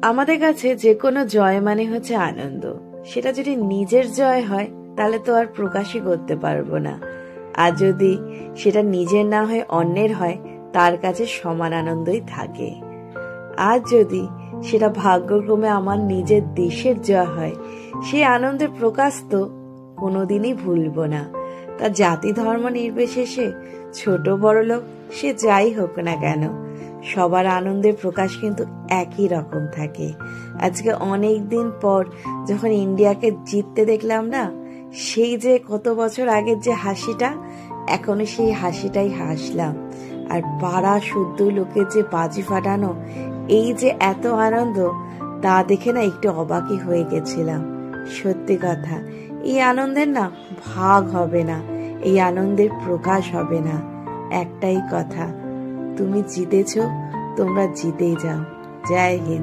আমাদের কাছে যে কোনো জয় মানে হচ্ছে আনন্দ। সেটা যদি নিজের জয় হয় তাহলে তো আর প্রকাশই করতে পারবো না, আর যদি সেটা নিজের না হয় অন্যের হয় তার কাছে সমান আনন্দই থাকে। আর যদি সেটা ভাগ্যক্রমে আমার নিজের দেশের জয় হয়, সেই আনন্দের প্রকাশ তো কোনোদিনই ভুলবো না। তা জাতি ধর্ম নির্বিশেষে, ছোট বড় লোক সে যাই হোক না কেন, সবার আনন্দের প্রকাশ কিন্তু একই রকম থাকে। আজকে অনেক দিন পর যখন ইন্ডিয়াকে জিততে দেখলাম না, সেই যে কত বছর আগের যে হাসিটা, এখনো সেই হাসিটাই হাসলাম। আর পাড়া শুদ্ধ লোকের যে বাজি ফাটানো, এই যে এত আনন্দ, তা দেখে না একটু অবাকই হয়ে গেছিলাম। সত্যি কথা, এই আনন্দের না ভাগ হবে না, এই আনন্দের প্রকাশ হবে না। একটাই কথা, তুমি জিতেছো, তোমরা জিতেই যাও। জয় হিন্দ।